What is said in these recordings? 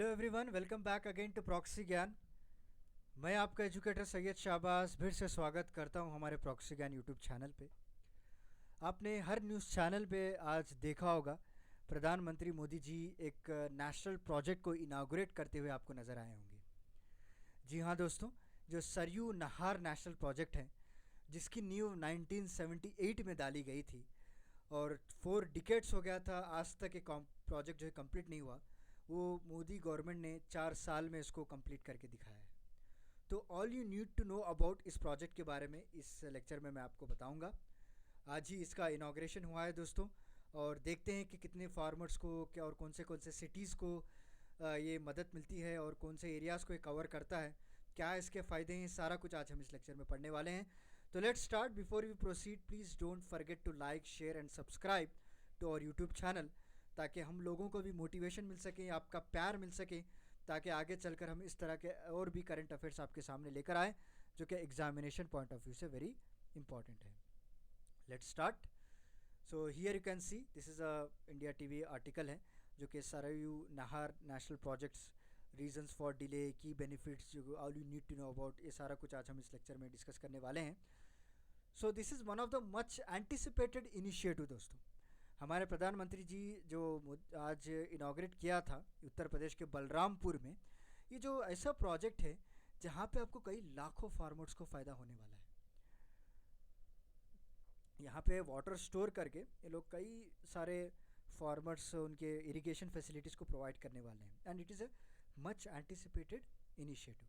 Hello everyone, welcome back again to proxy Gyan. मैं आपका educator Syed Shahbaz फिर से स्वागत करता हूं हमारे प्रॉक्सी ज्ञान यूट्यूब चैनल पे। आपने हर न्यूज़ चैनल पे आज देखा होगा, प्रधानमंत्री मोदी जी एक नेशनल प्रोजेक्ट को इनाग्रेट करते हुए आपको नज़र आए होंगे। जी हाँ दोस्तों, जो सरयू नहार नेशनल प्रोजेक्ट है, जिसकी नींव 1978 में डाली गई थी और 4 डिकेट्स हो गया था, आज तक ये प्रोजेक्ट जो है कंप्लीट नहीं हुआ। वो मोदी गवर्नमेंट ने 4 साल में इसको कंप्लीट करके दिखाया है। तो all you need to know about इस प्रोजेक्ट के बारे में इस लेक्चर में मैं आपको बताऊंगा। आज ही इसका इनाग्रेशन हुआ है दोस्तों, और देखते हैं कि कितने फार्मर्स को क्या और कौन से सिटीज़ को ये मदद मिलती है और कौन से एरियाज़ को ये कवर करता है, क्या इसके फ़ायदे हैं, सारा कुछ आज हम इस लेक्चर में पढ़ने वाले हैं। तो let's start. Before we proceed, please don't forget to like, share and subscribe to our YouTube channel, ताकि हम लोगों को भी मोटिवेशन मिल सके, आपका प्यार मिल सके, ताकि आगे चलकर हम इस तरह के और भी करंट अफेयर्स आपके सामने लेकर आएँ जो कि एग्जामिनेशन पॉइंट ऑफ व्यू से वेरी इंपॉर्टेंट है। Let's start. So here you can see this is a India TV article है जो कि Saryu Nahar national projects, reasons for delay, key benefits, जो all you need to know about, ये सारा कुछ आज हम इस लेक्चर में डिस्कस करने वाले हैं। सो this is one of the much anticipated initiative दोस्तों। हमारे प्रधानमंत्री जी जो आज इनाग्रेट किया था उत्तर प्रदेश के बलरामपुर में, ये जो ऐसा प्रोजेक्ट है जहाँ पे आपको कई लाखों फार्मर्स को फ़ायदा होने वाला है। यहाँ पे वाटर स्टोर करके ये लोग कई सारे फार्मर्स उनके इरिगेशन फैसिलिटीज़ को प्रोवाइड करने वाले हैं, and it is a much anticipated initiative.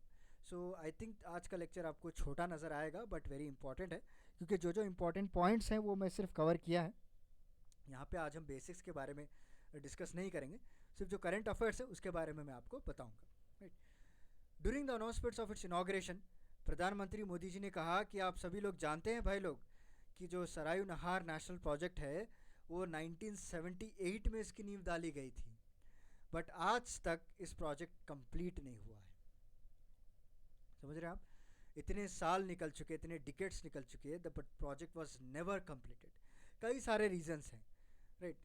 So I think आज का लेक्चर आपको छोटा नज़र आएगा बट वेरी इंपॉर्टेंट है, क्योंकि जो जो इम्पोर्टेंट पॉइंट्स हैं वो मैं सिर्फ कवर किया है। यहाँ पे आज हम बेसिक्स के बारे में डिस्कस नहीं करेंगे, सिर्फ जो करंट अफेयर्स है उसके बारे में मैं आपको बताऊँगा। Right. During the announcements of its inauguration, प्रधानमंत्री मोदी जी ने कहा कि आप सभी लोग जानते हैं भाई लोग कि जो सरायू नहार नेशनल प्रोजेक्ट है वो 1978 में इसकी नींव डाली गई थी, बट आज तक इस प्रोजेक्ट कंप्लीट नहीं हुआ है। समझ रहे हैं आप? इतने साल निकल चुके, इतने डिकेट्स निकल चुके हैं, but project was never completed. कई सारे रीजंस हैं, राइट।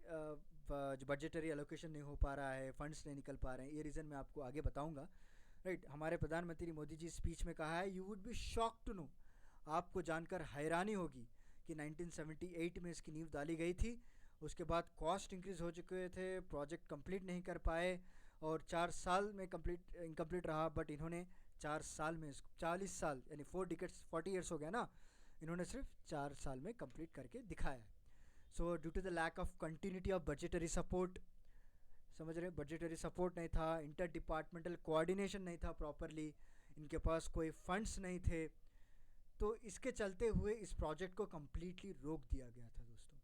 जो बजटरी एलोकेशन नहीं हो पा रहा है, फंड्स नहीं निकल पा रहे हैं, ये रीज़न मैं आपको आगे बताऊंगा। राइट। हमारे प्रधानमंत्री मोदी जी स्पीच में कहा है, you would be shock to know, आपको जानकर हैरानी होगी कि 1978 में इसकी नींव डाली गई थी, उसके बाद कॉस्ट इंक्रीज़ हो चुके थे, प्रोजेक्ट कंप्लीट नहीं कर पाए और 4 साल में कंप्लीट इनकम्प्लीट रहा, बट इन्होंने 4 साल में, 40 साल यानी 4 डिकेट्स, 40 ईयर्स हो गया ना, इन्होंने सिर्फ 4 साल में कंप्लीट करके दिखाया है। So due to the lack of continuity of budgetary support, समझ रहे हैं, बजटरी सपोर्ट नहीं था, इंटर डिपार्टमेंटल कोऑर्डिनेशन नहीं था प्रॉपरली, इनके पास कोई फंड्स नहीं थे, तो इसके चलते हुए इस प्रोजेक्ट को कम्प्लीटली रोक दिया गया था दोस्तों।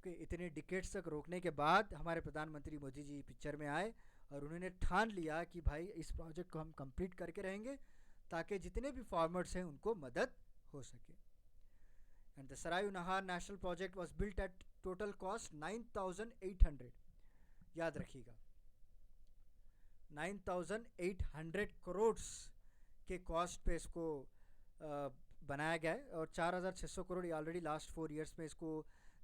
कि इतने डिकेट्स तक रोकने के बाद हमारे प्रधानमंत्री मोदी जी पिक्चर में आए और उन्होंने ठान लिया कि भाई इस प्रोजेक्ट को हम कंप्लीट करके रहेंगे, ताकि जितने भी फार्मर्स हैं उनको मदद हो सके। And the Sarayu Nahar national project was built at total cost 9,800, याद रखिएगा 9,800 करोड़ के कॉस्ट पे इसको बनाया गया है, और 4,600 करोड़ ऑलरेडी लास्ट 4 ईयर्स में इसको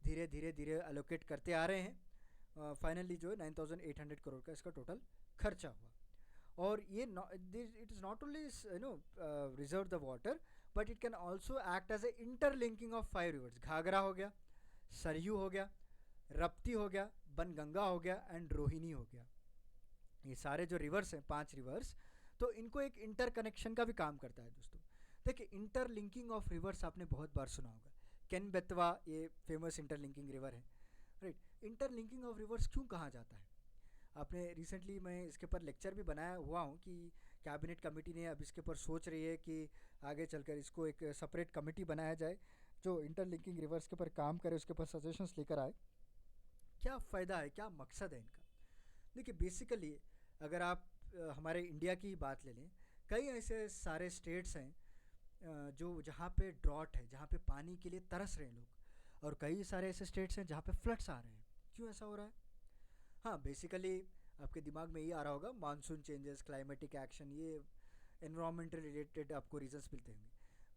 धीरे धीरे धीरे अलोकेट करते आ रहे हैं। फाइनली जो है 9,800 करोड़ का इसका टोटल खर्चा हुआ। और ये it is not only reserve the water, but it can also act as a interlinking of 5 rivers. Ghaghara हो गया, सरयू हो गया, रप्ती हो गया, बनगंगा हो गया एंड रोहिणी हो गया। ये सारे जो रिवर्स हैं, 5 रिवर्स, तो इनको एक इंटर कनेक्शन का भी काम करता है दोस्तों। देखिए, इंटरलिंकिंग ऑफ रिवर्स आपने बहुत बार सुना होगा, केन बेतवा ये फेमस इंटरलिंकिंग रिवर है, राइट। इंटरलिंकिंग ऑफ रिवर्स क्यों कहा जाता है? आपने रिसेंटली, मैं इसके ऊपर लेक्चर भी बनाया हुआ हूँ कि कैबिनेट कमेटी ने अब इसके ऊपर सोच रही है कि आगे चलकर इसको एक सेपरेट कमेटी बनाया जाए जो इंटरलिंकिंग रिवर्स के ऊपर काम करे, उसके ऊपर सजेशंस लेकर आए। क्या फ़ायदा है, क्या मकसद है इनका? देखिए, बेसिकली अगर आप हमारे इंडिया की बात ले लें, कई ऐसे सारे स्टेट्स हैं जो जहाँ पे ड्रॉट है, जहाँ पे पानी के लिए तरस रहे हैं लोग, और कई सारे ऐसे स्टेट्स हैं जहाँ पे फ्लड्स आ रहे हैं। क्यों ऐसा हो रहा है? हाँ, बेसिकली आपके दिमाग में ये आ रहा होगा, मानसून चेंजेस, क्लाइमेटिक एक्शन, ये एनवायरमेंटल रिलेटेड आपको रीजंस मिलते होंगे।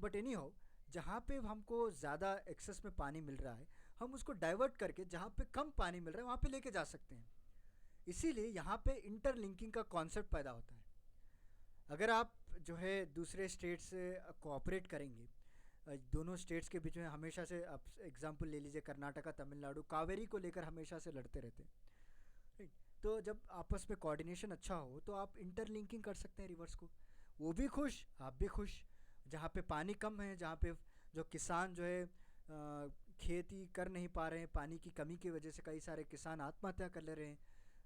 बट एनी हाउ, जहाँ पे हमको ज़्यादा एक्सेस में पानी मिल रहा है, हम उसको डाइवर्ट करके जहाँ पे कम पानी मिल रहा है वहाँ पे लेके जा सकते हैं। इसीलिए यहाँ पे इंटरलिंकिंग का कॉन्सेप्ट पैदा होता है। अगर आप जो है दूसरे स्टेट से कोऑपरेट करेंगे, दोनों स्टेट्स के बीच में हमेशा से, आप एग्जांपल ले लीजिए कर्नाटका तमिलनाडु, कावेरी को लेकर हमेशा से लड़ते रहते हैं, राइट। तो जब आपस में कोऑर्डिनेशन अच्छा हो तो आप इंटरलिंकिंग कर सकते हैं रिवर्स को, वो भी खुश आप भी खुश। जहाँ पे पानी कम है, जहाँ पे जो किसान जो है खेती कर नहीं पा रहे हैं पानी की कमी की वजह से, कई सारे किसान आत्महत्या कर ले रहे हैं,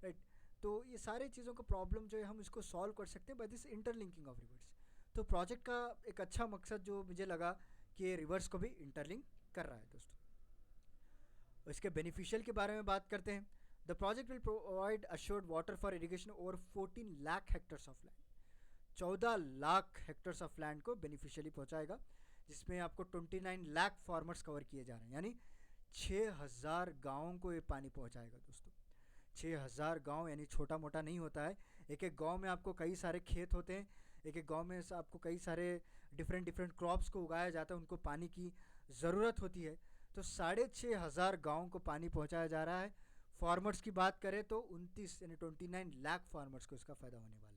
राइट। तो ये सारे चीज़ों का प्रॉब्लम जो है हम इसको सॉल्व कर सकते हैं by this interlinking of rivers. तो प्रोजेक्ट का एक अच्छा मकसद जो मुझे लगा कि रिवर्स को भी इंटरलिंक कर रहा है दोस्तों। इसके बेनिफिशियल के बारे में बात करते हैं। The project will provide assured water for irrigation over 14 lakh hectares of land. 14 lakh hectares of land को बेनिफिशियली पहुंचाएगा, जिसमें आपको 29 लाख फार्मर्स कवर किए जा रहे हैं, यानी 6000 गाँवों को ये पानी पहुंचाएगा दोस्तों। 6000 गांव यानी छोटा मोटा नहीं होता है। एक एक गांव में आपको कई सारे खेत होते हैं, एक एक गांव में आपको कई सारे डिफरेंट क्रॉप्स को उगाया जाता है, उनको पानी की ज़रूरत होती है। तो 6500 गाँव को पानी पहुंचाया जा रहा है। फार्मर्स की बात करें तो 29 यानी 29 लाख फार्मर्स को इसका फ़ायदा होने वाला है।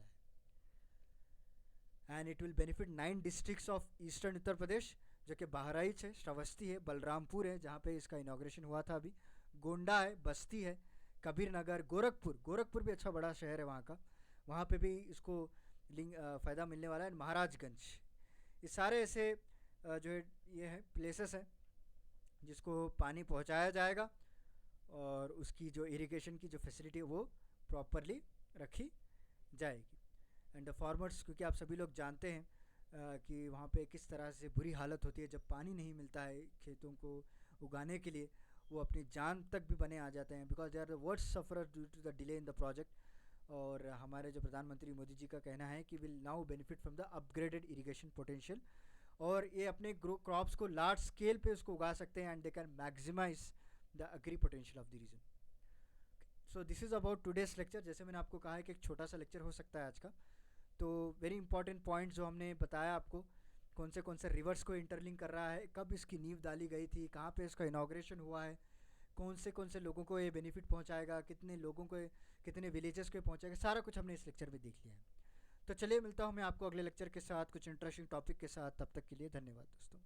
And it will benefit 9 districts of eastern Uttar Pradesh, जो कि बहराइच है, श्रावस्ती है, बलरामपुर है जहाँ पे इसका इनाग्रेशन हुआ था अभी, गोंडा है, बस्ती है, कबीर नगर, गोरखपुर भी अच्छा बड़ा शहर है वहाँ का, वहाँ पे भी इसको फ़ायदा मिलने वाला है। महाराजगंज, ये सारे ऐसे जो है ये है प्लेसेस हैं जिसको पानी पहुँचाया जाएगा और उसकी जो इरिगेशन की जो फैसिलिटी है वो प्रॉपरली रखी जाएगी। एंड द फार्मर्स, क्योंकि आप सभी लोग जानते हैं कि वहाँ पे किस तरह से बुरी हालत होती है जब पानी नहीं मिलता है खेतों को उगाने के लिए, वो अपनी जान तक भी बने आ जाते हैं, because they are the worst sufferer due to the delay in the project. और हमारे जो प्रधानमंत्री मोदी जी का कहना है कि will now benefit from the upgraded irrigation potential, और ये अपने ग्रो क्रॉप्स को लार्ज स्केल पे उसको उगा सकते हैं and they can maximise the agri potential of the region. So this is about today's lecture. जैसे मैंने आपको कहा है कि एक छोटा सा लेक्चर हो सकता है आज का, तो वेरी इंपॉर्टेंट पॉइंट्स जो हमने बताया आपको, कौन से रिवर्स को इंटरलिंक कर रहा है, कब इसकी नींव डाली गई थी, कहाँ पे इसका इनाग्रेशन हुआ है, कौन से लोगों को ये बेनिफिट पहुंचाएगा, कितने लोगों को, कितने विलेजेस को पहुंचाएगा, सारा कुछ हमने इस लेक्चर में देख लिया है। तो चलिए मिलता हूँ मैं आपको अगले लेक्चर के साथ कुछ इंटरेस्टिंग टॉपिक के साथ। तब तक के लिए धन्यवाद दोस्तों।